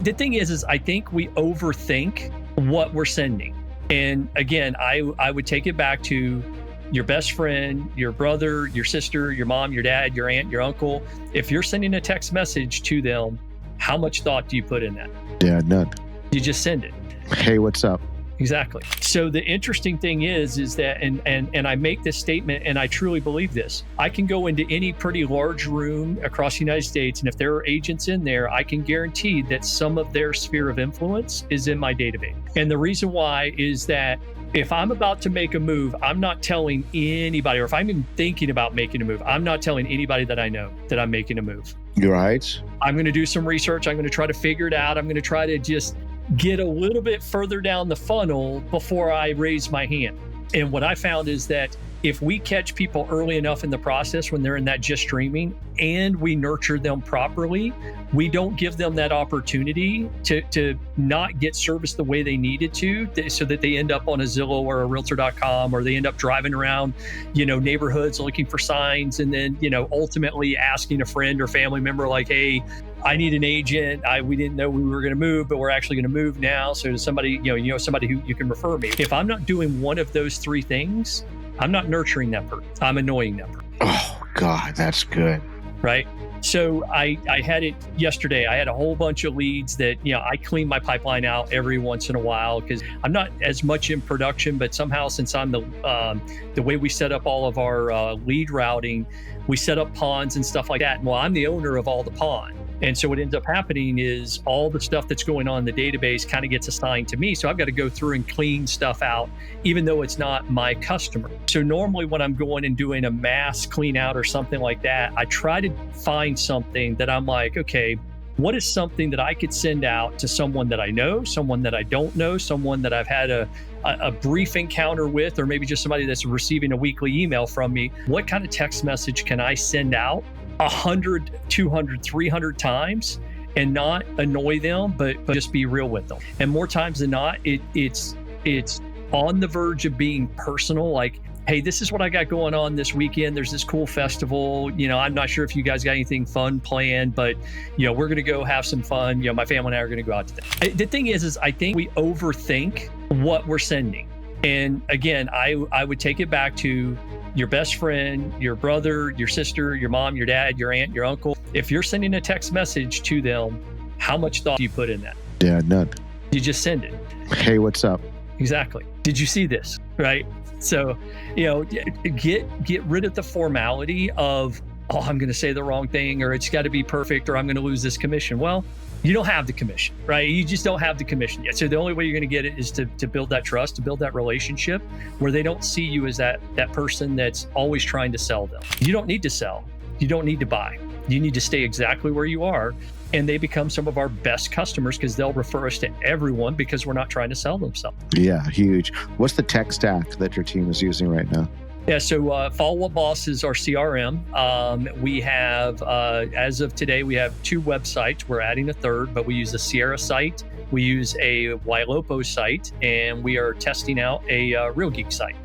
The thing is I think we overthink what we're sending. And again, I would take it back to your best friend, your brother, your sister, your mom, your dad, your aunt, your uncle. If you're sending a text message to them, how much thought do you put in that? Yeah, none. You just send it. Hey, what's up? Exactly. So the interesting thing is that, and I make this statement, and I truly believe this, I can go into any pretty large room across the United States, and if there are agents in there, I can guarantee that some of their sphere of influence is in my database. And the reason why is that if I'm about to make a move, I'm not telling anybody, or if I'm even thinking about making a move, I'm not telling anybody that I know that I'm making a move. You're right. I'm going to do some research. I'm going to try to figure it out. I'm going to try to just get a little bit further down the funnel before I raise my hand. And what I found is that if we catch people early enough in the process when they're in that just streaming, and we nurture them properly, we don't give them that opportunity to not get service the way they needed to, so that they end up on a Zillow or a realtor.com, or they end up driving around, neighborhoods looking for signs, and then, ultimately asking a friend or family member like, hey, I need an agent. We didn't know we were going to move, but we're actually going to move now. So does somebody, somebody who you can refer me. If I'm not doing one of those three things, I'm not nurturing that person. I'm annoying that person. Oh God, that's good. Right. So I had it yesterday. I had a whole bunch of leads that, I clean my pipeline out every once in a while, because I'm not as much in production, but somehow, since I'm the way we set up all of our lead routing, we set up ponds and stuff like that. And well, I'm the owner of all the pond. And so what ends up happening is all the stuff that's going on in the database kind of gets assigned to me. So I've got to go through and clean stuff out, even though it's not my customer. So normally when I'm going and doing a mass clean out or something like that, I try to find something that I'm like, okay, what is something that I could send out to someone that I know, someone that I don't know, someone that I've had a brief encounter with, or maybe just somebody that's receiving a weekly email from me? What kind of text message can I send out 100, 200, 300 times and not annoy them, but just be real with them? And more times than not, it's on the verge of being personal. Like, hey, this is what I got going on this weekend. There's this cool festival. I'm not sure if you guys got anything fun planned, but we're going to go have some fun. My family and I are going to go out today. The thing is I think we overthink what we're sending. And again, I would take it back to your best friend, your brother, your sister, your mom, your dad, your aunt, your uncle. If you're sending a text message to them, how much thought do you put in that? Yeah, none. You just send it. Hey, what's up? Exactly. Did you see this? Right. So, get rid of the formality of, oh, I'm going to say the wrong thing, or it's got to be perfect, or I'm going to lose this commission. Well, you don't have the commission, right? You just don't have the commission yet. So the only way you're going to get it is to build that trust, to build that relationship where they don't see you as that person that's always trying to sell them. You don't need to sell. You don't need to buy. You need to stay exactly where you are. And they become some of our best customers because they'll refer us to everyone, because we're not trying to sell them something. Yeah, huge. What's the tech stack that your team is using right now? Yeah, so Follow Up Boss is our CRM. We have, as of today, we have 2 websites. We're adding a third, but we use a Sierra site. We use a Ylopo site, and we are testing out a Real Geek site.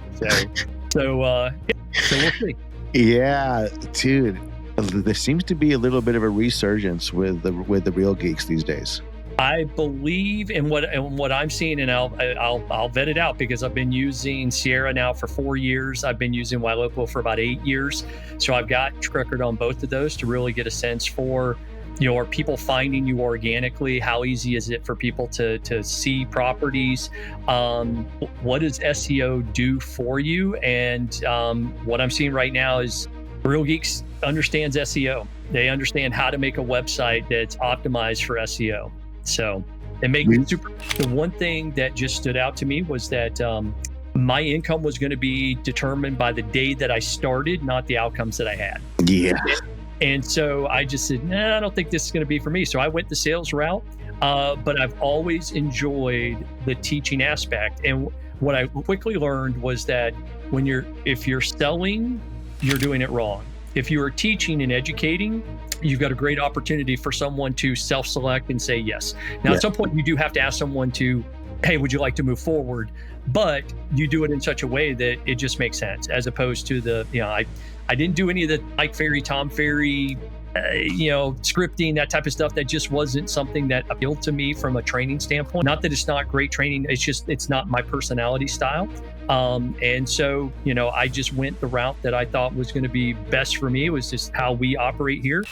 So we'll see. Yeah, dude. There seems to be a little bit of a resurgence with the Real Geeks these days. I believe in what I'm seeing, and I'll vet it out, because I've been using Sierra now for 4 years. I've been using Ylopo for about 8 years. So I've got track record on both of those to really get a sense for, are people finding you organically? How easy is it for people to see properties? What does SEO do for you? And what I'm seeing right now is Real Geeks understands SEO. They understand how to make a website that's optimized for SEO. So it makes it super. The one thing that just stood out to me was that my income was going to be determined by the day that I started, not the outcomes that I had. Yeah. And so I just said, I don't think this is going to be for me. So I went the sales route, but I've always enjoyed the teaching aspect. And what I quickly learned was that if you're selling, you're doing it wrong. If you are teaching and educating, you've got a great opportunity for someone to self-select and say yes. Now, At some point, you do have to ask someone to, hey, would you like to move forward? But you do it in such a way that it just makes sense, as opposed to I didn't do any of the Mike Ferry, Tom Ferry scripting, that type of stuff, that just wasn't something that appealed to me from a training standpoint. Not that it's not great training, it's not my personality style. And so, I just went the route that I thought was going to be best for me. It was just how we operate here.